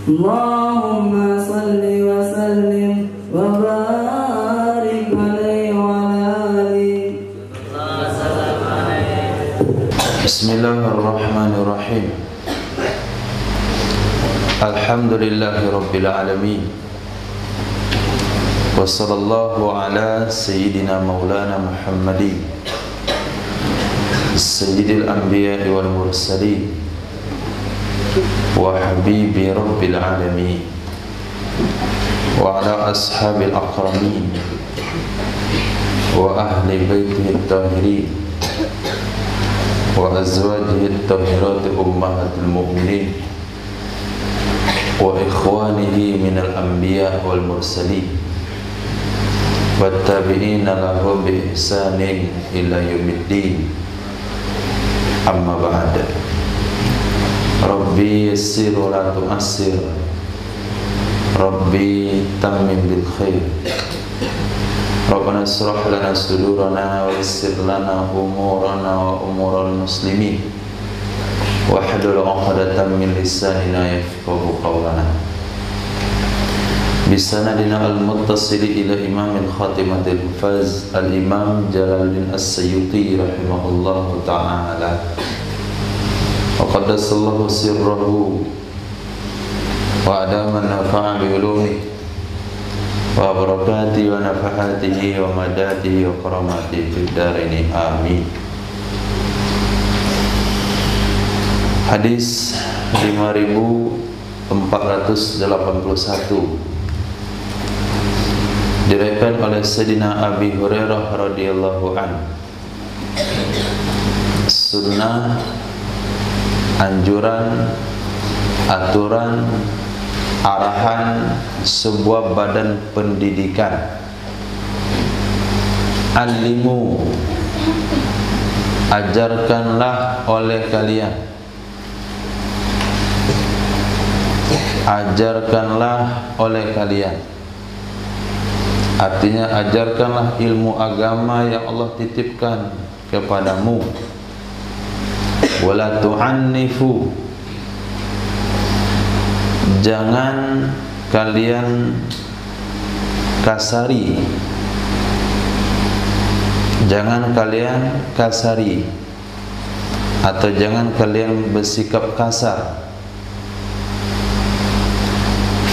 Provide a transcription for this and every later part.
Allahumma salli wa sallim wa barik alaihi wa alihi. Bismillahirrahmanirrahim. Alhamdulillahi rabbil alamin. Wa sallallahu ala sayyidina maulana Muhammadin sayyidil anbiya'i wal mursalin wa habibi rabbil alamin wa ala ashabil akramin wa ahli baitihi at-tahirin wa azwajihi at-tahirati ummahatil mu'minin wa ikhwanihi minal anbiya wal mursalin wattabi'ina lahum bi ihsanin ila yaumiddin. Amma ba'da. Rabbi yassir wa la tu'assir, Rabbi tammim bil khair. Rabbana israh lana sudurana wa yassir lana umurana wa umural muslimin wahlul 'uqdatam min lisanina yafqahu qawlana. Bisanadina al-muttasili ila imamil khatimatil faz al-imam Jalaluddin As-Sayyuti rahimahullahu ta'ala wa qaddasallahu sirrahu wa adama nafa'a bi ulumihi wa barakatihi wa nafahatihi wa madatihi wa karamatihi fid dharaini amin. Hadis 5481 diriwayatkan oleh Sayyidina Abi Hurairah radhiyallahu anhu. Sunnah, anjuran, aturan, arahan sebuah badan pendidikan. Alimu, ajarkanlah oleh kalian, ajarkanlah oleh kalian. Artinya ajarkanlah ilmu agama yang Allah titipkan kepadamu. Wala tu'annifu, jangan kalian kasari, jangan kalian kasari, atau jangan kalian bersikap kasar.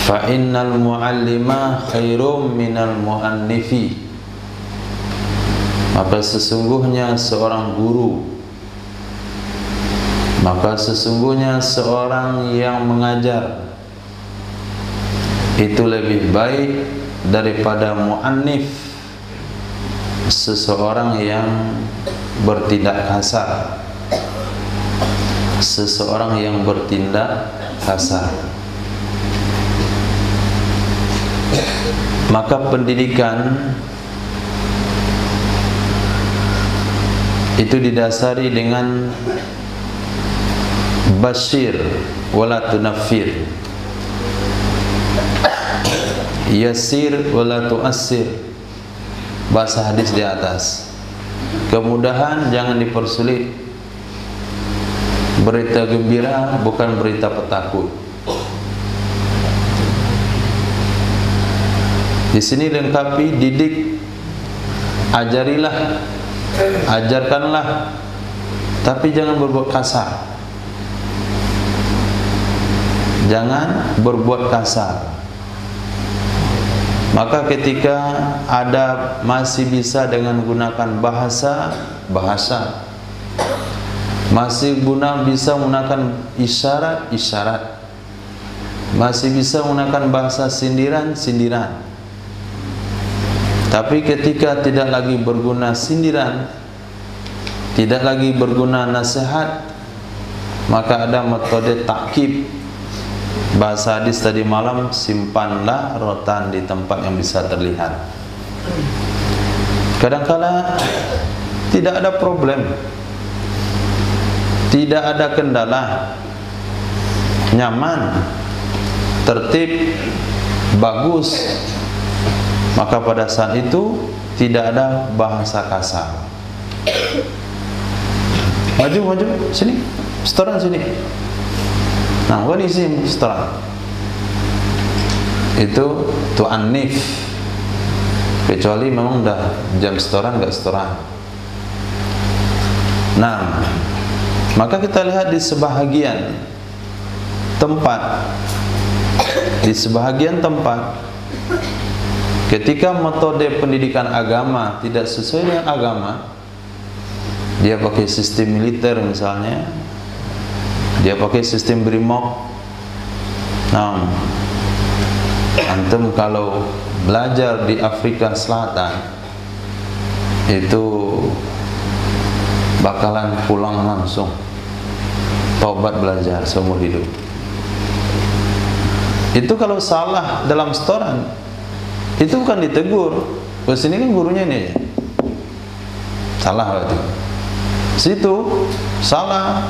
Fa innal muallima khairum minal muannifi, maka sesungguhnya seorang guru, maka sesungguhnya seorang yang mengajar itu lebih baik daripada mu'annif, seseorang yang bertindak kasar, seseorang yang bertindak kasar. Maka pendidikan itu didasari dengan basyir wala tunaffir, yassir wala tu'assir, bahasa hadis di atas. Kemudahan jangan dipersulit, berita gembira bukan berita petakut. Di sini lengkapi, didik, ajarilah, ajarkanlah, tapi jangan berbuat kasar. Jangan berbuat kasar. Maka ketika ada masih bisa dengan gunakan bahasa, masih bisa menggunakan isyarat, masih bisa menggunakan bahasa sindiran. Tapi ketika tidak lagi berguna sindiran, tidak lagi berguna nasihat, maka ada metode takkib. Bahasa hadis tadi malam, simpanlah rotan di tempat yang bisa terlihat. Kadang-kala tidak ada problem, tidak ada kendala, nyaman, tertib, bagus, maka pada saat itu tidak ada bahasa kasar. Maju, sini, setoran sini. Nah, what is setoran? Itu tu'annif. Kecuali memang udah jam setoran, nggak setoran. Nah, maka kita lihat di sebahagian tempat, ketika metode pendidikan agama tidak sesuai dengan agama, dia pakai sistem militer misalnya, dia pakai sistem brimob. Nah, antum kalau belajar di Afrika Selatan itu bakalan pulang langsung, tobat belajar seumur hidup. Itu kalau salah dalam setoran, itu bukan ditegur. Bos ini kan gurunya ini aja. Salah berarti. Situ salah.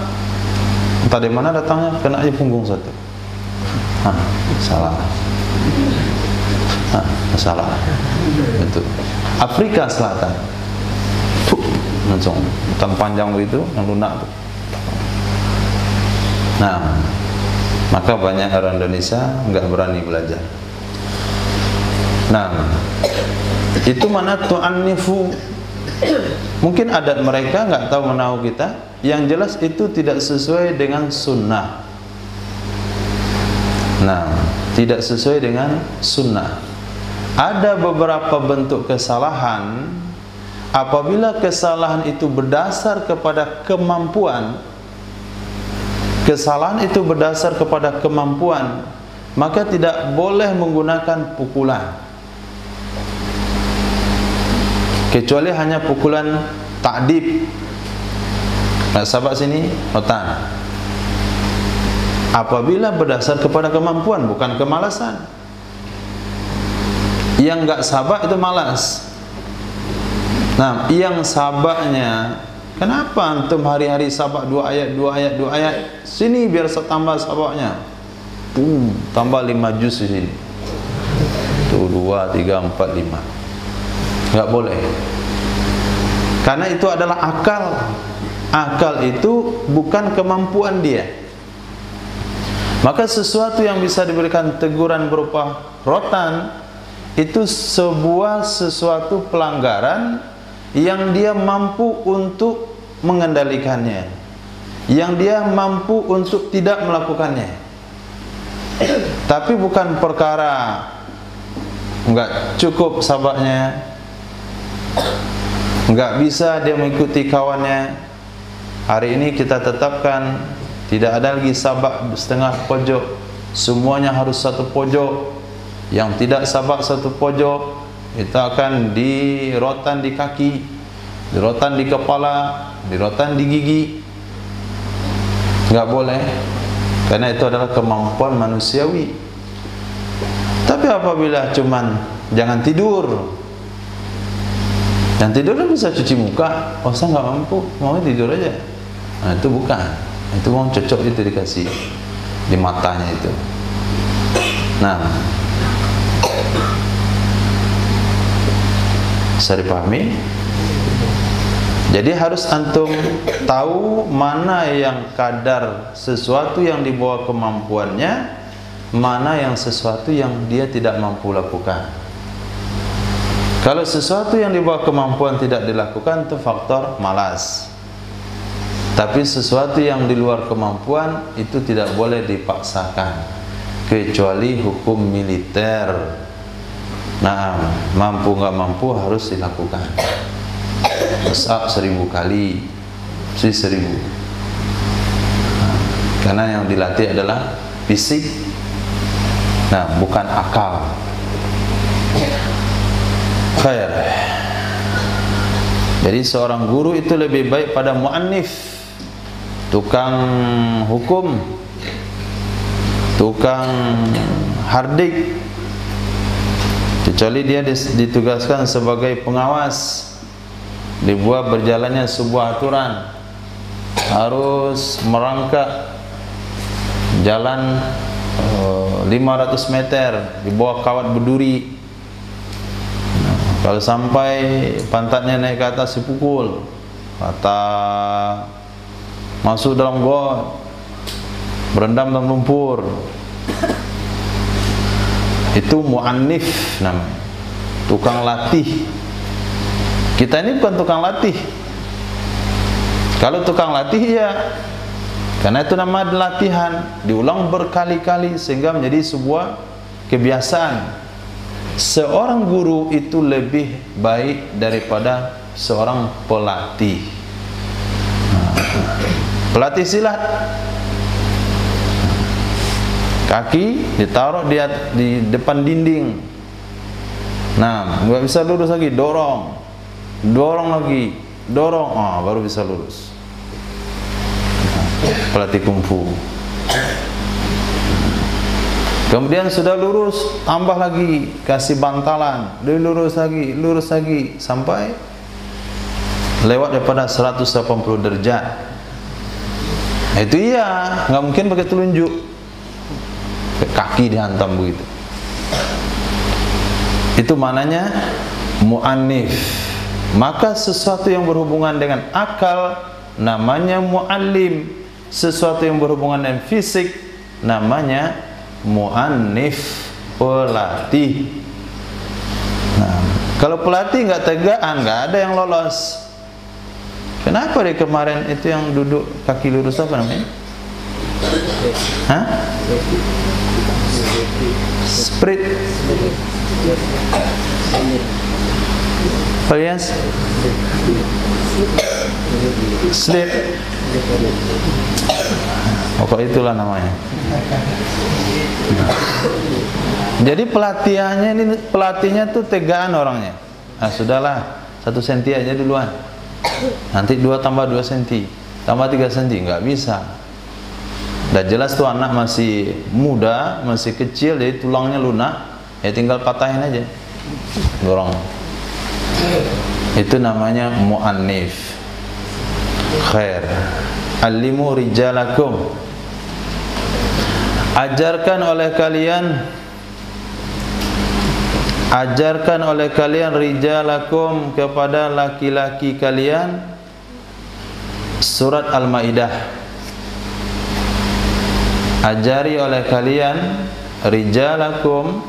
Entah di mana datangnya, kena aja punggung satu. Salah. Salah. Itu Afrika Selatan. Langsung hutan panjang begitu, yang lunak tuh. Nah, maka banyak orang Indonesia nggak berani belajar. Nah, itu mana tu'annifu. Mungkin adat mereka nggak tahu menahu kita. Yang jelas itu tidak sesuai dengan sunnah. Nah, tidak sesuai dengan sunnah. Ada beberapa bentuk kesalahan. Apabila kesalahan itu berdasar kepada kemampuan, maka tidak boleh menggunakan pukulan, kecuali hanya pukulan ta'dib. Nah, sahabat sini, notan. Apabila berdasar kepada kemampuan, bukan kemalasan. Yang enggak sabak itu malas. Nah, yang sabaknya, kenapa antum hari-hari sabak 2 ayat, sini biar tambah sabaknya. Tambah 5 juz di sini. Tuh 2, 3, 4, 5. Enggak boleh. Karena itu adalah akal. Akal itu bukan kemampuan dia. Maka sesuatu yang bisa diberikan teguran berupa rotan, itu sesuatu pelanggaran yang dia mampu untuk mengendalikannya, yang dia mampu untuk tidak melakukannya. Tapi bukan perkara enggak cukup sabaknya, enggak bisa dia mengikuti kawannya. Hari ini kita tetapkan tidak ada lagi sabak setengah pojok, semuanya harus satu pojok. Yang tidak sabak satu pojok, kita akan dirotan di kaki, dirotan di kepala, dirotan di gigi. Enggak boleh, karena itu adalah kemampuan manusiawi. Tapi apabila cuman jangan tidur, yang tidur kan bisa cuci muka. Oh, saya nggak mampu, mau tidur aja. Nah, itu bukan, itu mau cocok itu dikasih di matanya itu. Nah, bisa dipahami? Jadi harus antum tahu mana yang kadar sesuatu yang di bawah kemampuannya, mana yang sesuatu yang dia tidak mampu lakukan. Kalau sesuatu yang di bawah kemampuan tidak dilakukan, itu faktor malas. Tapi sesuatu yang di luar kemampuan itu tidak boleh dipaksakan, kecuali hukum militer. Nah, mampu nggak mampu harus dilakukan. Besar 1000 kali, 1000. Karena yang dilatih adalah fisik, nah bukan akal. Khair. Jadi seorang guru itu lebih baik pada mu'annif, tukang hukum, tukang hardik, kecuali dia ditugaskan sebagai pengawas. Dibuat berjalannya sebuah aturan, harus merangkak jalan 500 meter di bawah kawat berduri. Kalau sampai pantatnya naik ke atas dipukul, kata masuk dalam got, berendam dalam lumpur. Itu mu'annif namanya, tukang latih. Kita ini bukan tukang latih. Kalau tukang latih ya, karena itu nama latihan, diulang berkali-kali sehingga menjadi sebuah kebiasaan. Seorang guru itu lebih baik daripada seorang pelatih. Pelatih silat, kaki ditaruh di depan dinding. Nah, nggak bisa lurus lagi, dorong lagi, dorong, baru bisa lurus. Pelatih kungfu. Kemudian sudah lurus, tambah lagi, kasih bantalan, lurus lagi, sampai lewat daripada 180 derajat. Itu iya, nggak mungkin pakai telunjuk, kaki dihantam begitu. Itu maknanya mu'annif. Maka sesuatu yang berhubungan dengan akal namanya mu'allim, sesuatu yang berhubungan dengan fisik namanya mu'annif, pelatih. Nah, kalau pelatih nggak tegaan, nggak ada yang lolos. Kenapa dia kemarin itu yang duduk kaki lurus apa namanya? Hah? Sprit. Alias slip. Pokok itulah namanya. Jadi pelatihnya tuh tegaan orangnya. Nah, sudahlah, 1 senti aja duluan. Nanti 2 tambah 2 senti, tambah 3 senti, nggak bisa. Dan jelas tuh anak masih muda, masih kecil, jadi tulangnya lunak, ya tinggal patahin aja, dorong. Itu namanya mu'annif. Khair. Allimu rijalakum. Ajarkan oleh kalian rijalakum, kepada laki-laki kalian. Surat Al-Maidah. Ajari oleh kalian rijalakum,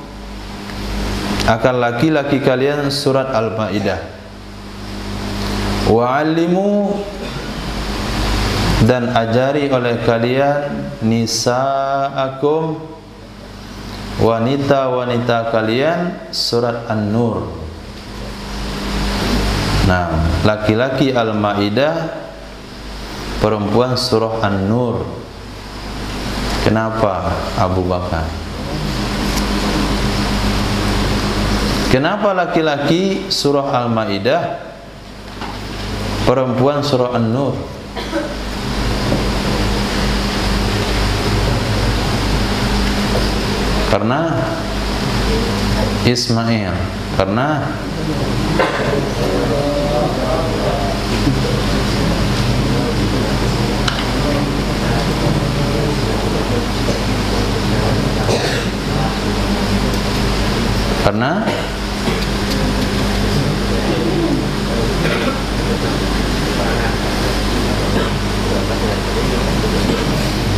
akan laki-laki kalian, surat Al-Maidah. Wa'allimu, dan ajari oleh kalian nisa'akum, wanita-wanita kalian, surat An-Nur. Nah, laki-laki Al-Maidah, perempuan surah An-Nur. Kenapa Abu Bakar? Kenapa laki-laki surah Al-Maidah, perempuan surah An-Nur? Karena Ismail, karena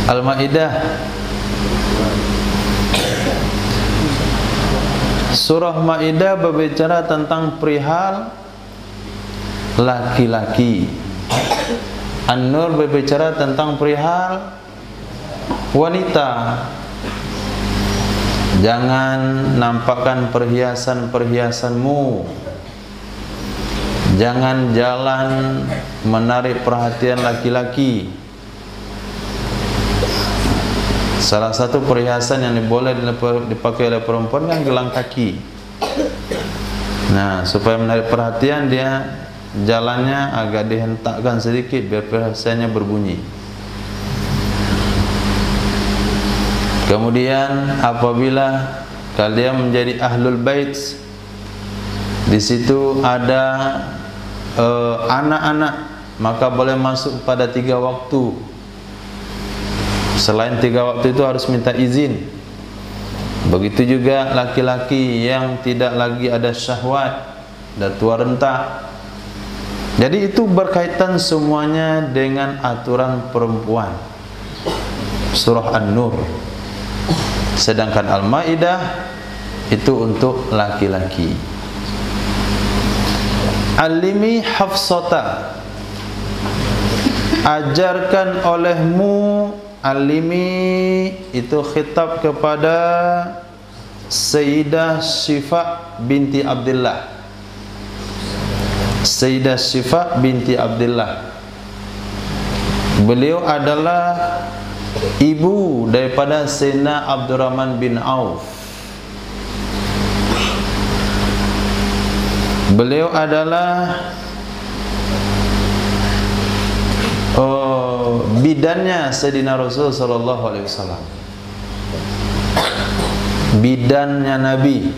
Al-Maidah, surah Maidah berbicara tentang perihal laki-laki. An-Nur berbicara tentang perihal wanita. Jangan nampakkan perhiasan-perhiasanmu. Jangan jalan menarik perhatian laki-laki. Salah satu perhiasan yang boleh dipakai oleh perempuan kan gelang kaki. Nah, supaya menarik perhatian, dia jalannya agak dihentakkan sedikit biar perhiasannya berbunyi. Kemudian apabila kalian menjadi ahlul bait, di situ ada anak-anak, maka boleh masuk pada 3 waktu. Selain 3 waktu itu harus minta izin. Begitu juga laki-laki yang tidak lagi ada syahwat dan tua renta. Jadi itu berkaitan semuanya dengan aturan perempuan. Surah An-Nur. Sedangkan Al-Maidah itu untuk laki-laki. Alimi Hafsata, ajarkan olehmu. Alimi itu khitab kepada Sayyidah Syifa binti Abdullah. Sayyidah Syifa binti Abdullah, beliau adalah ibu daripada Sayyidina Abdurrahman bin Auf. Beliau adalah bidannya Sayyidina Rasul sallallahu alaihi wasallam. Bidannya Nabi.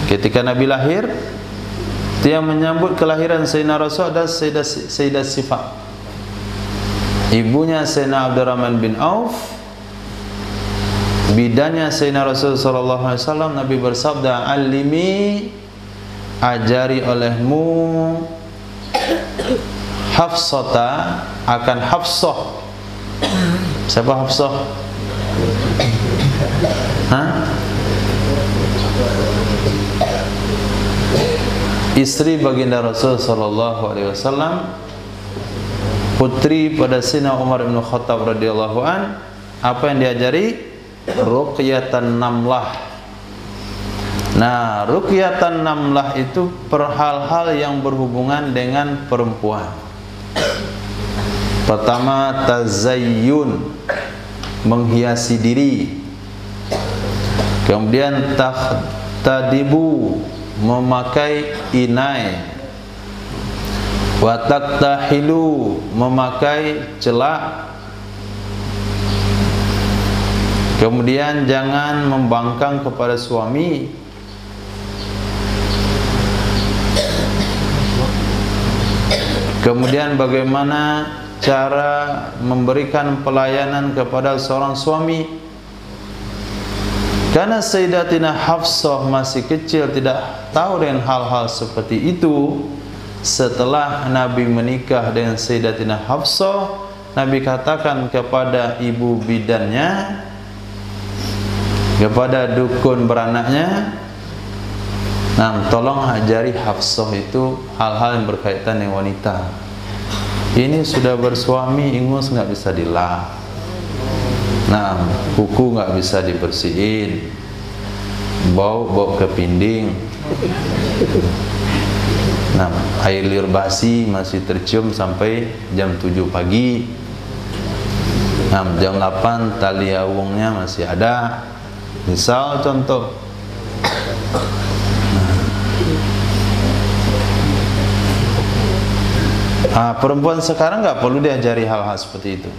Ketika Nabi lahir, dia menyambut kelahiran Sayyidina Rasul dan Sayyidah Syifa. ibunya Sayyidina Abdurrahman bin Auf, bidannya Sayyidina Rasul sallallahu alaihi wasallam. Nabi bersabda, "Alimi, ajari olehmu Hafsata akan Hafsah." Siapa Hafsah? Hah? Istri baginda Rasul sallallahu alaihi wasallam, putri pada Sayyidina Umar bin Khattab radhiyallahu an. Apa yang diajari? Ruqyatan namlah. Nah, ruqyatan namlah itu per hal-hal yang berhubungan dengan perempuan. Pertama, tazayyun, menghiasi diri. Kemudian tadibu, memakai inai. Wa taktahilu, memakai celak. Kemudian jangan membangkang kepada suami. Kemudian bagaimana cara memberikan pelayanan kepada seorang suami. Karena Sayyidatina Hafsah masih kecil, tidak tahu dengan hal-hal seperti itu. Setelah Nabi menikah dengan Sayyidatina Hafsah, Nabi katakan kepada ibu bidannya, kepada dukun beranaknya, nah, tolong ajari Hafsah itu hal-hal yang berkaitan dengan wanita. Ini sudah bersuami, ingus nggak bisa dilap. Nah, kuku nggak bisa dibersihin, bau kepinding. Nah, air liur basi masih tercium sampai jam 7 pagi. Nah, jam 8 tali awungnya masih ada. Misal contoh. Nah, perempuan sekarang nggak perlu diajari hal-hal seperti itu.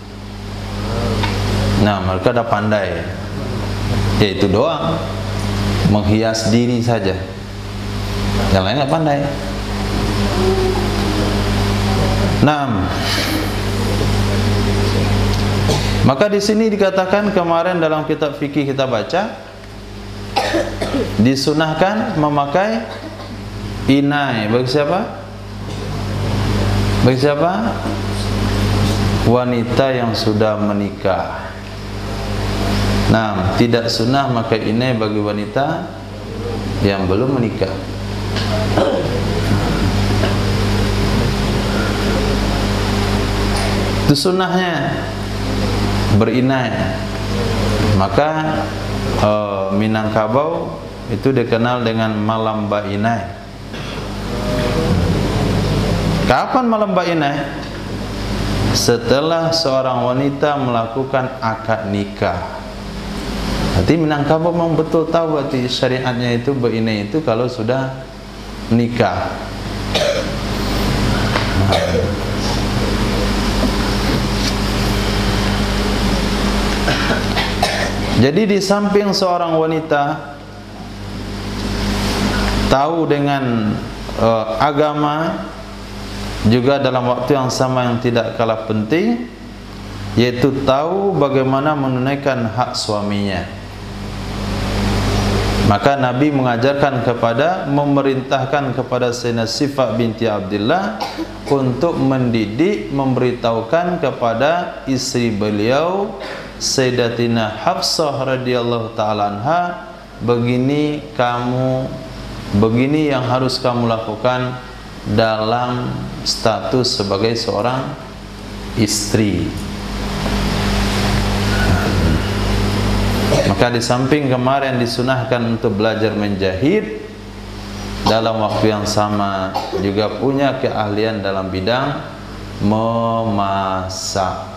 Nah, mereka dah pandai. Ya itu doang, menghias diri saja. Yang lain nggak pandai. Nah, maka di sini dikatakan kemarin dalam kitab fikih kita baca, disunahkan memakai inai. Bagi siapa? Bagi siapa? Wanita yang sudah menikah. Nah, tidak sunnah memakai inai bagi wanita yang belum menikah. Itu sunnahnya berinai. Maka Minangkabau itu dikenal dengan malam bainai. Kapan malam bainai? Setelah seorang wanita melakukan akad nikah. Berarti Minangkabau memang betul tahu berarti syariatnya itu bainai itu kalau sudah nikah. Jadi di samping seorang wanita tahu dengan agama, juga dalam waktu yang sama yang tidak kalah penting, yaitu tahu bagaimana menunaikan hak suaminya. Maka Nabi mengajarkan memerintahkan kepada Sayyidina Sifah binti Abdullah untuk mendidik, memberitahukan kepada istri beliau Sayyidatina Hafsah radhiyallahu ta'ala anha, begini yang harus kamu lakukan dalam status sebagai seorang istri. Maka di samping kemarin disunahkan untuk belajar menjahit, dalam waktu yang sama juga punya keahlian dalam bidang memasak.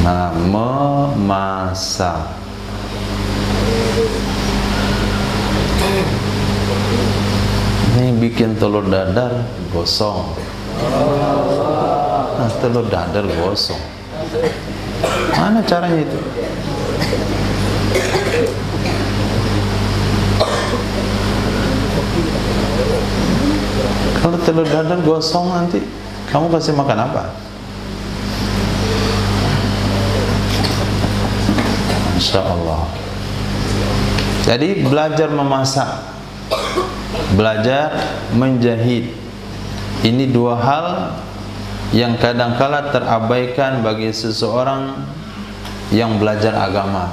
Nah, memasak. Ini bikin telur dadar gosong. Nah, telur dadar gosong. Mana caranya itu? Kalau telur dadar gosong nanti kamu kasih makan apa? Masya Allah. Jadi belajar memasak, belajar menjahit, ini dua hal yang kadangkala terabaikan bagi seseorang yang belajar agama.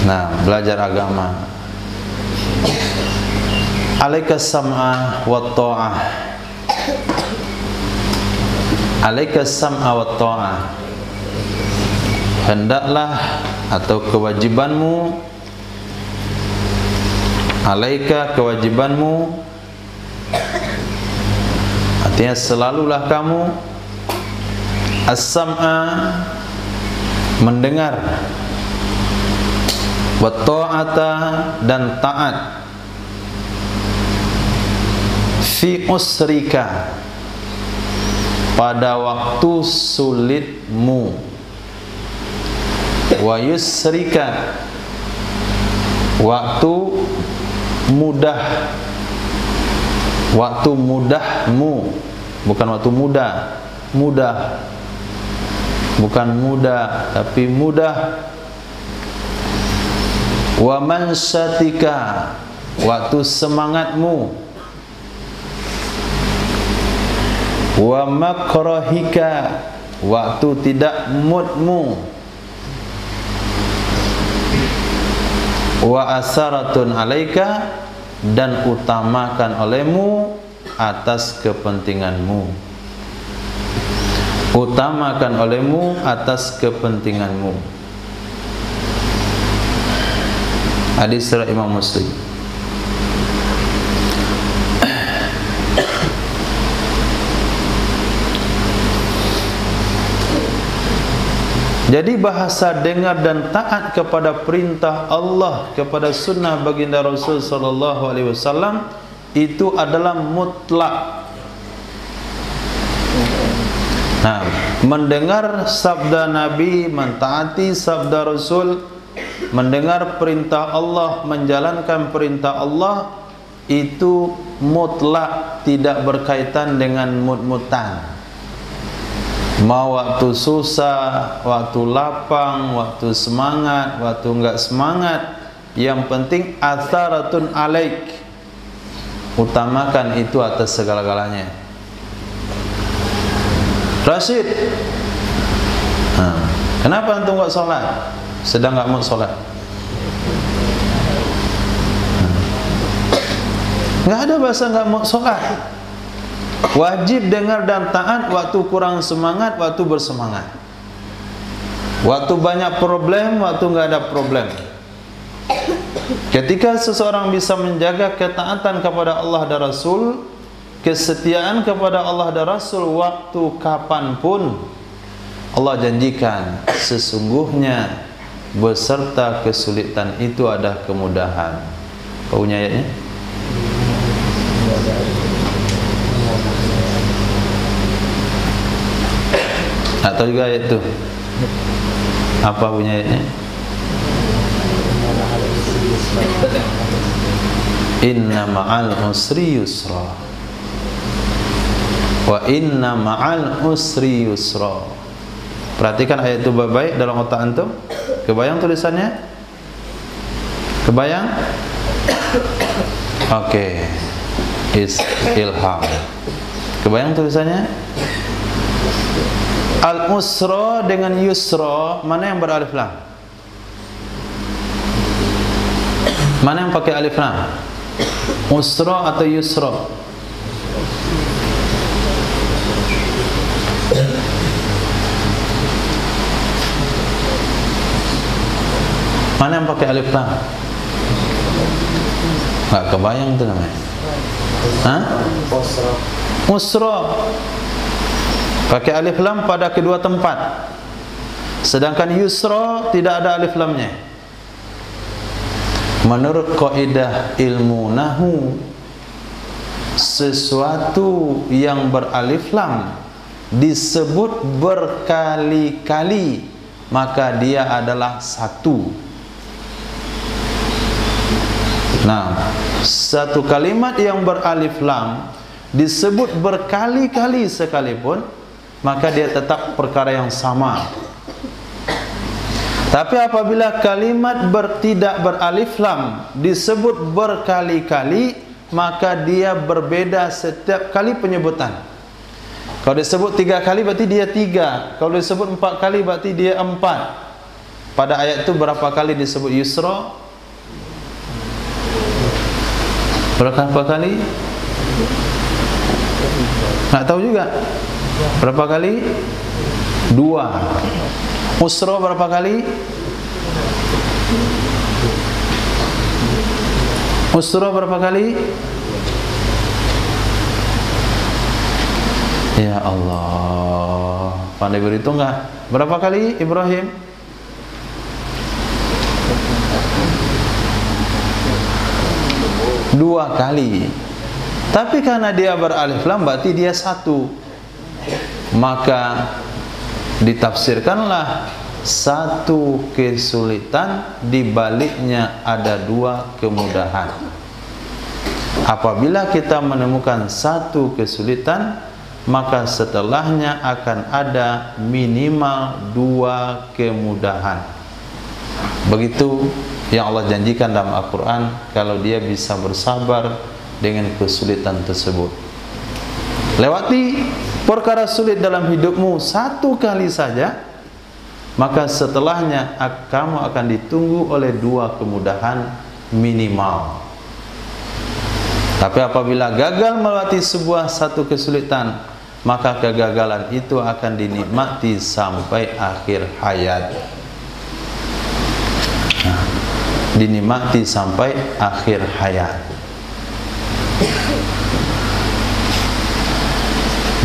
Nah, belajar agama. Alaika sam'a wa ta'ah. Alaika sam'a wa ta'ah. Hendaklah atau kewajibanmu, alaika kewajibanmu, artinya selalulah kamu as-sam'a mendengar, wa ta'ata dan taat, fi usrika pada waktu sulitmu, wa yusrika waktu mudah, waktu mudahmu, bukan waktu muda, mudah, bukan muda tapi mudah, wa mansatika waktu semangatmu, wa makrahika waktu tidak moodmu, wa asaratun alaika dan utamakan olehmu atas kepentinganmu, utamakan olehmu atas kepentinganmu. Hadis riwayat Imam Muslim. Jadi bahasa dengar dan taat kepada perintah Allah, kepada sunnah baginda Rasul sallallahu alaihi wasallam itu adalah mutlak. Nah, mendengar sabda Nabi, mentaati sabda Rasul, mendengar perintah Allah, menjalankan perintah Allah itu mutlak, tidak berkaitan dengan mut-mutan. Mau waktu susah, waktu lapang, waktu semangat, waktu enggak semangat, yang penting atharatun alaik, utamakan itu atas segala-galanya. Rashid, kenapa antum enggak sholat? Sedang enggak mau sholat. Enggak ada bahasa enggak mau sholat. Wajib dengar dan taat waktu kurang semangat, waktu bersemangat, waktu banyak problem, waktu enggak ada problem. Ketika seseorang bisa menjaga ketaatan kepada Allah dan Rasul, kesetiaan kepada Allah dan Rasul waktu kapanpun, Allah janjikan sesungguhnya beserta kesulitan itu ada kemudahan. Kau punya ayatnya? Atau juga ayat itu? Apa punya ayatnya? Inna ma'al usri yusra, wa inna ma'al usri yusra. Perhatikan ayat itu baik-baik dalam otak antum. Kebayang tulisannya? Kebayang? Oke. Ilham. Kebayang tulisannya? Al-usra dengan yusra, mana yang beralif lam? Mana yang pakai alif lam? Usra atau yusra? Mana yang pakai alif lam? Nggak kebayang itu namanya. Hah? Usra. Pakai alif lam pada kedua tempat. Sedangkan yusra tidak ada alif lamnya. Menurut kaidah ilmu nahwu, sesuatu yang beralif lam disebut berkali-kali, maka dia adalah satu. Nah, satu kalimat yang beralif lam disebut berkali-kali sekalipun, maka dia tetap perkara yang sama. Tapi apabila kalimat tidak beralif lam disebut berkali-kali, maka dia berbeda setiap kali penyebutan. Kalau disebut 3 kali berarti dia 3. Kalau disebut 4 kali berarti dia 4. Pada ayat itu berapa kali disebut Yusra? Berapa kali? Nggak tahu juga. Berapa kali? 2. Usra berapa kali? Usra berapa kali? Ya Allah, pandai berhitung nggak? Berapa kali Ibrahim? 2 kali. Tapi karena dia beralif lam berarti dia 1. Maka ditafsirkanlah 1 kesulitan, di baliknya ada 2 kemudahan. Apabila kita menemukan 1 kesulitan, maka setelahnya akan ada minimal 2 kemudahan. Begitu yang Allah janjikan dalam Al-Quran, kalau dia bisa bersabar dengan kesulitan tersebut. Lewati perkara sulit dalam hidupmu 1 kali saja, maka setelahnya kamu akan ditunggu oleh 2 kemudahan minimal. Tapi apabila gagal melewati sebuah 1 kesulitan, maka kegagalan itu akan dinikmati sampai akhir hayat. Dinikmati sampai akhir hayat.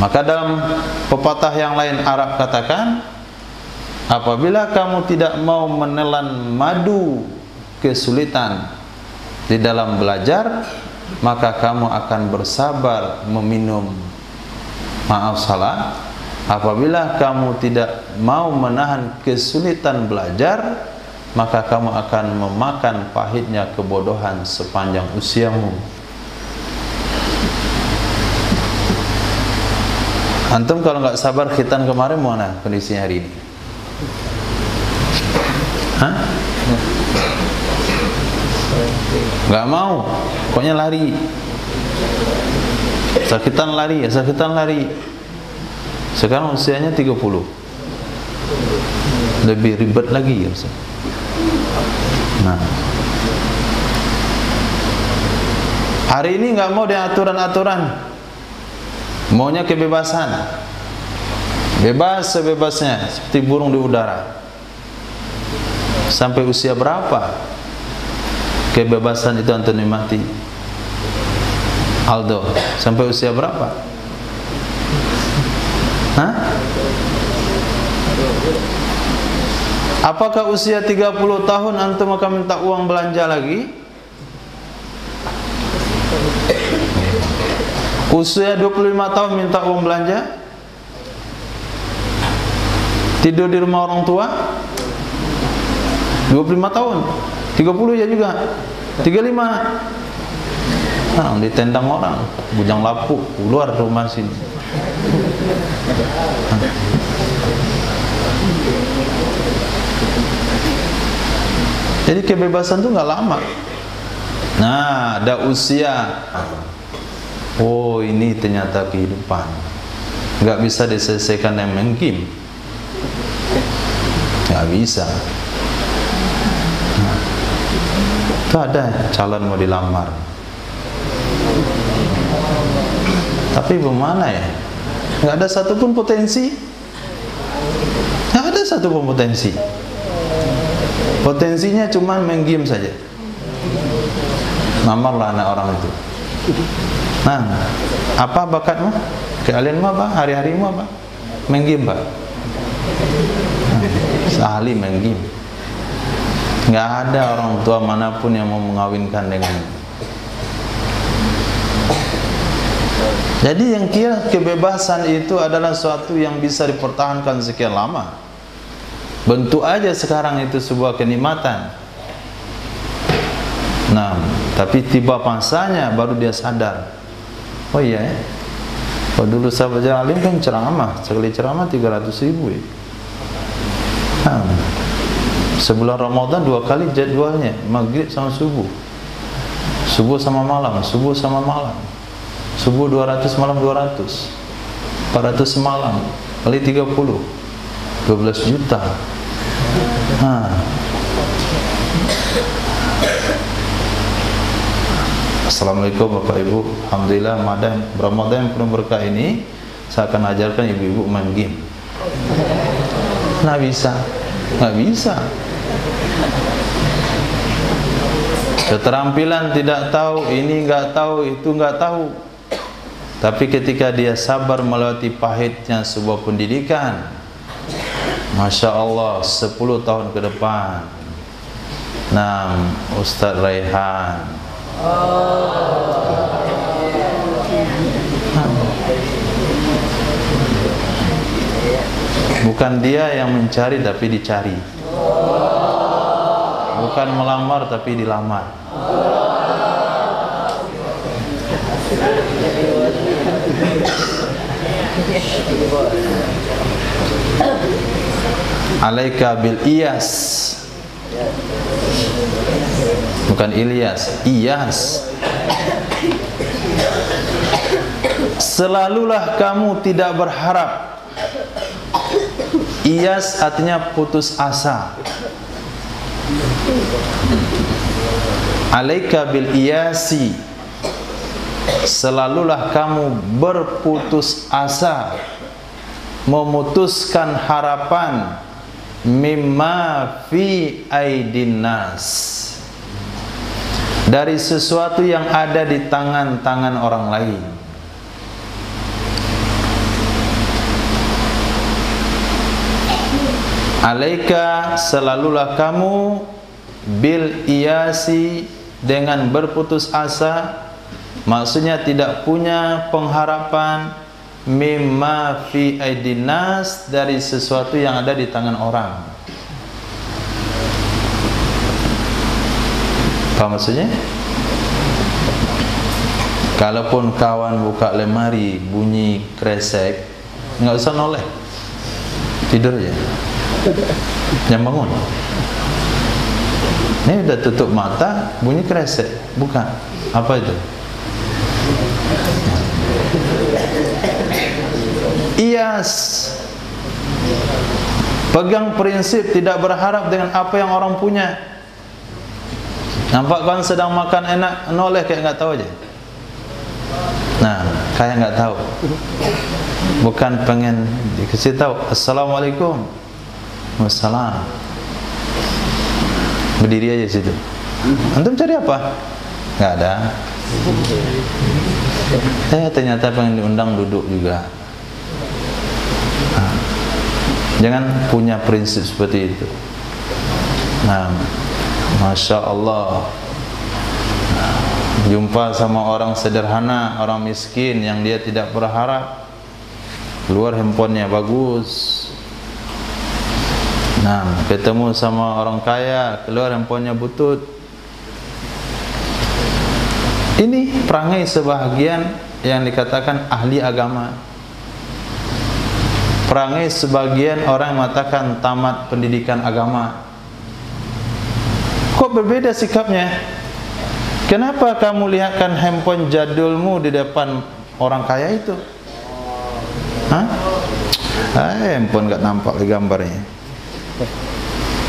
Maka dalam pepatah yang lain Arab katakan, apabila kamu tidak mau menelan madu kesulitan di dalam belajar, maka kamu akan bersabar meminum, maaf salah, apabila kamu tidak mau menahan kesulitan belajar, maka kamu akan memakan pahitnya kebodohan sepanjang usiamu. Antum kalau nggak sabar khitan kemarin, mana kondisinya hari ini? Hah? Nggak mau, pokoknya lari. Sakitan lari, sakitan lari. Sekarang usianya 30. Lebih ribet lagi ya Ustaz. Nah, hari ini nggak mau dengan aturan-aturan, maunya kebebasan, bebas sebebasnya seperti burung di udara. Sampai usia berapa kebebasan itu antum nikmati? Aldo, sampai usia berapa? Hah? Apakah usia 30 tahun antum akan minta uang belanja lagi? Usia 25 tahun minta uang belanja? Tidur di rumah orang tua? 25 tahun, 30 ya juga, 35. Nah, ditendang orang, bujang lapuk, keluar rumah sini. Jadi kebebasan itu nggak lama. Nah, ada usia. Oh, ini ternyata kehidupan. Nggak bisa diselesaikan dengan main game. Nggak bisa. Nah, itu ada calon mau dilamar. Tapi bagaimana ya? Nggak ada satupun potensi. Nggak ada satupun potensi. Potensinya cuma main game saja. Namarlah anak orang itu. Nah, apa bakatmu? Keahlianmu apa? Hari-harimu apa? Main game, Pak. Ahli main game. Nggak ada orang tua manapun yang mau mengawinkan dengan. Jadi yang kira kebebasan itu adalah suatu yang bisa dipertahankan sekian lama. Bentuk aja sekarang itu sebuah kenikmatan. Nah, tapi tiba masanya baru dia sadar. Oh iya ya. Kalau dulu sahabat alim kan ceramah, sekali ceramah 300.000 ya. Nah, Sebulan Ramadan 2 kali jadwalnya, maghrib sama subuh, subuh sama malam, subuh sama malam, subuh 200, malam 200, 400 semalam, kali 30, 12 juta. Assalamualaikum Bapak Ibu, alhamdulillah Ramadan penuh berkah ini saya akan ajarkan ibu-ibu main game. Nggak bisa. Keterampilan tidak tahu, ini nggak tahu, itu nggak tahu. Tapi ketika dia sabar melewati pahitnya sebuah pendidikan, Masya Allah, 10 tahun ke depan. Nah, Ustaz Raihan. Bukan dia yang mencari tapi dicari. Bukan melamar tapi dilamar. Alaika bil iyas. Bukan Ilyas, Iyas. Selalulah kamu tidak berharap. Iyas artinya putus asa. Alaika bil iyasi. Selalulah kamu berputus asa, memutuskan harapan mimma fi aidin nas, dari sesuatu yang ada di tangan-tangan orang lain. Alaika, selalulah kamu bil iyasi, dengan berputus asa, maksudnya tidak punya pengharapan mimma fi aidin nas, dari sesuatu yang ada di tangan orang. Apa maksudnya? Kalaupun kawan buka lemari bunyi kresek, nggak usah noleh, tidur aja, jangan bangun. Ini udah tutup mata, bunyi kresek, bukan? Apa itu? Iyas. Pegang prinsip tidak berharap dengan apa yang orang punya. Nampak kan sedang makan enak, noleh kayak nggak tahu aja. Nah, kayak nggak tahu. Bukan pengen dikasih tahu. Assalamualaikum. Wassalam. Berdiri aja situ. Antum cari apa? Nggak ada. Ternyata pengen diundang duduk juga. Nah, jangan punya prinsip seperti itu. Nah, Masya Allah. Nah, jumpa sama orang sederhana, orang miskin yang dia tidak berharap, keluar handphonenya bagus. Nah, ketemu sama orang kaya, keluar handphonenya butut. Ini perangai sebahagian yang dikatakan ahli agama. Perangai sebagian orang yang mengatakan tamat pendidikan agama. Kok berbeda sikapnya? Kenapa kamu lihatkan handphone jadulmu di depan orang kaya itu? Hah? Handphone gak nampak di gambarnya.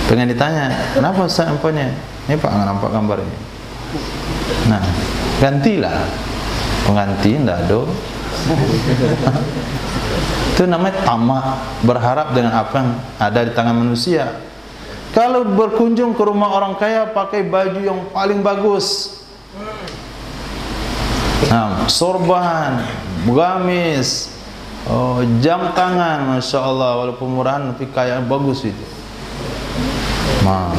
Pengen ditanya, kenapa Ustaz handphonenya? Ini Pak nggak nampak gambarnya. Nah, gantilah. Pengganti ndak ada. Itu namanya tamak, berharap dengan apa yang ada di tangan manusia. Kalau berkunjung ke rumah orang kaya pakai baju yang paling bagus, nah, sorban, gamis, jam tangan, Masya Allah, walaupun murahan tapi kaya bagus itu. Nah,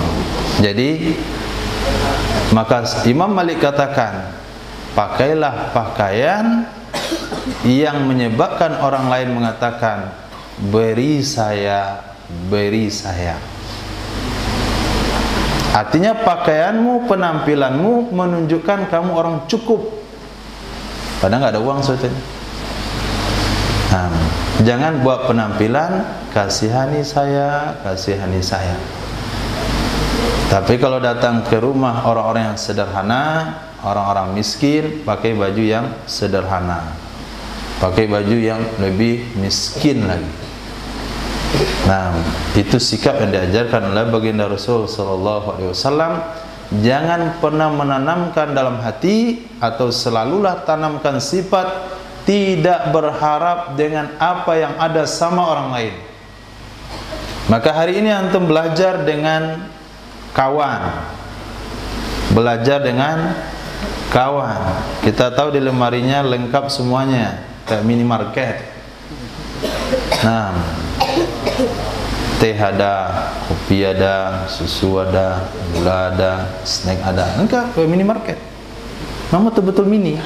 jadi maka Imam Malik katakan, pakailah pakaian yang menyebabkan orang lain mengatakan beri saya, beri saya. Artinya pakaianmu, penampilanmu menunjukkan kamu orang cukup, padahal nggak ada uang sebetulnya. Nah, jangan buat penampilan kasihani saya, kasihani saya. Tapi kalau datang ke rumah orang-orang yang sederhana, orang-orang miskin, pakai baju yang sederhana, pakai baju yang lebih miskin lagi. Nah, itu sikap yang diajarkan oleh baginda Rasul sallallahu alaihi wasallam. Jangan pernah menanamkan dalam hati atau selalulah tanamkan sifat tidak berharap dengan apa yang ada sama orang lain. Maka hari ini antum belajar dengan kawan, belajar dengan kawan. Kita tahu di lemarinya lengkap semuanya, kayak minimarket. Nah, teh ada, kopi ada, susu ada, gula ada, snack ada, lengkap kayak minimarket. Memang betul-betul mini.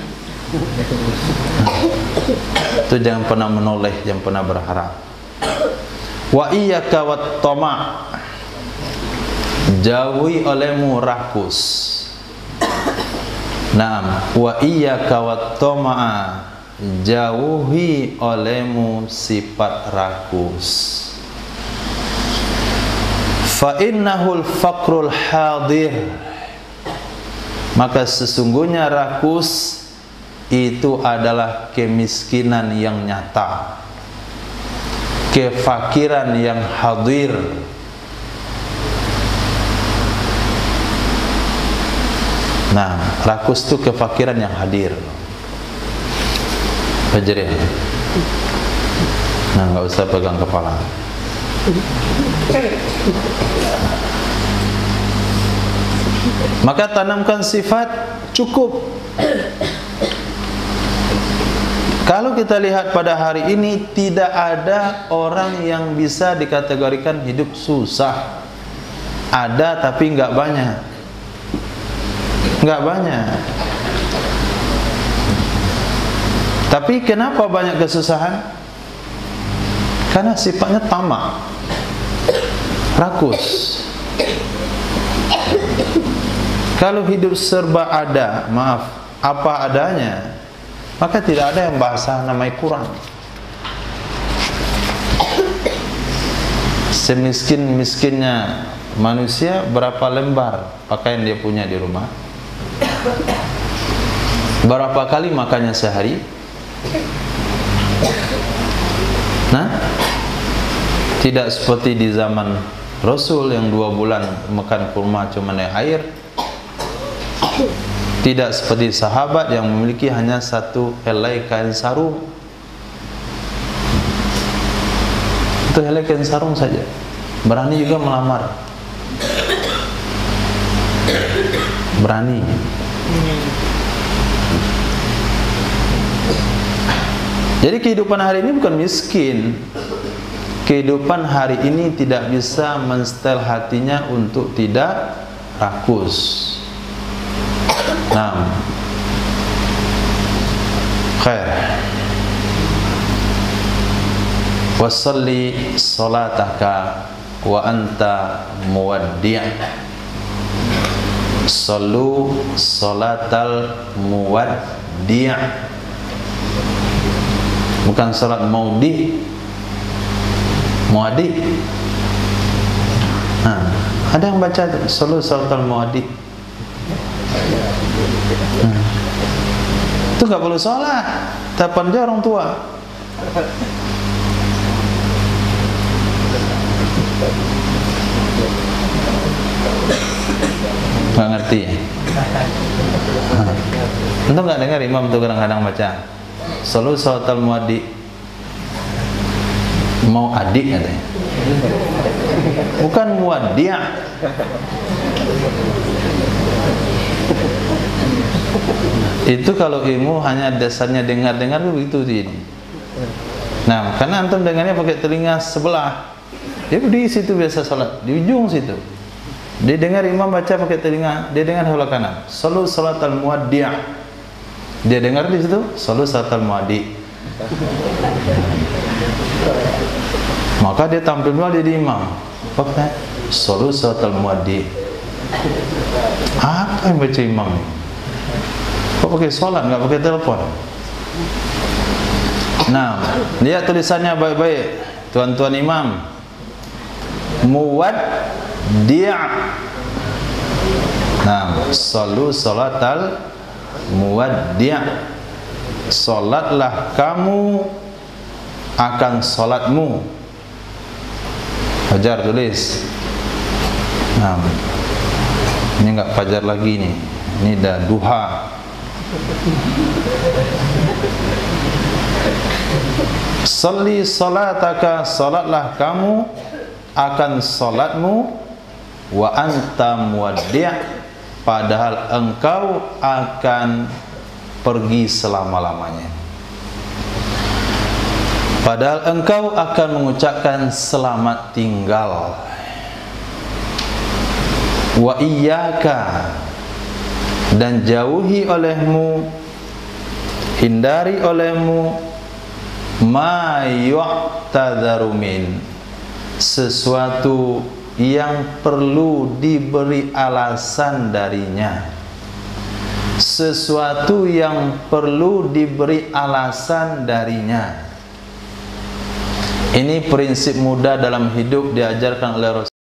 Itu jangan pernah menoleh, jangan pernah berharap. Wa iyyaka wat tama', jauhi olehmu rakus. Naam, wa iyyaka wat tama', jauhi olehmu sifat rakus. Fa innahul faqrul hadir, maka sesungguhnya rakus itu adalah kemiskinan yang nyata, kefakiran yang hadir. Nah, rakus itu kefakiran yang hadir. Pelajari. Nah, nggak usah pegang kepala. Maka tanamkan sifat cukup. Kalau kita lihat pada hari ini, tidak ada orang yang bisa dikategorikan hidup susah. Ada tapi nggak banyak. Nggak banyak. Tapi kenapa banyak kesusahan? Karena sifatnya tamak, rakus. Kalau hidup serba ada, maaf, apa adanya, maka tidak ada yang bahasa namanya kurang. Semiskin-miskinnya manusia, berapa lembar pakaian dia punya di rumah? Berapa kali makannya sehari? Nah, tidak seperti di zaman Rasul yang 2 bulan makan kurma cuma air. Tidak seperti sahabat yang memiliki hanya 1 helai kain sarung. Itu helai kain sarung saja, berani juga melamar. Berani. Jadi kehidupan hari ini bukan miskin. Kehidupan hari ini tidak bisa menstel hatinya untuk tidak rakus. Nah, khair. Wasalli salataka wa anta muwaddi'. Sallu salatal muwaddi'. Bukan salat maudi, muadi. Nah, ada yang baca sallu salatal muadi. Itu nggak perlu sholat, telepon dia orang tua. Nggak ngerti ya? Entah nggak dengar imam tuh kadang-kadang baca sallu salatal muadi, mau adik katanya, bukan muadi'. Itu kalau ilmu hanya dasarnya dengar-dengar begitu ini. Nah, karena antum dengarnya pakai telinga sebelah, dia di situ biasa salat, di ujung situ. Dia dengar imam baca pakai telinga, dia dengar sebelah kanan. Sallu salatal muwaddi'. Dia dengar di situ, sallu salatal muwaddi'. Maka dia tampil dua jadi imam. Pakai sallu salatal muwaddi'. Apa yang baca imam ini? Kok pakai sholat, nggak pakai telepon? Nah, lihat tulisannya baik-baik, tuan-tuan imam. Muwaddi'. Nah, sallu salatal muwaddi'. Salatlah kamu akan salatmu. Fajar tulis. Nah, ini enggak fajar lagi nih. Ini dah duha. Salli salataka, salatlah kamu akan salatmu, wa anta muwaddi', padahal engkau akan pergi selama-lamanya. Padahal engkau akan mengucapkan selamat tinggal. Wa iyyaka, dan jauhi olehmu, hindari olehmu, ma yu'tadzaru min, sesuatu yang perlu diberi alasan darinya. Sesuatu yang perlu diberi alasan darinya. Ini prinsip mudah dalam hidup diajarkan oleh Rasul.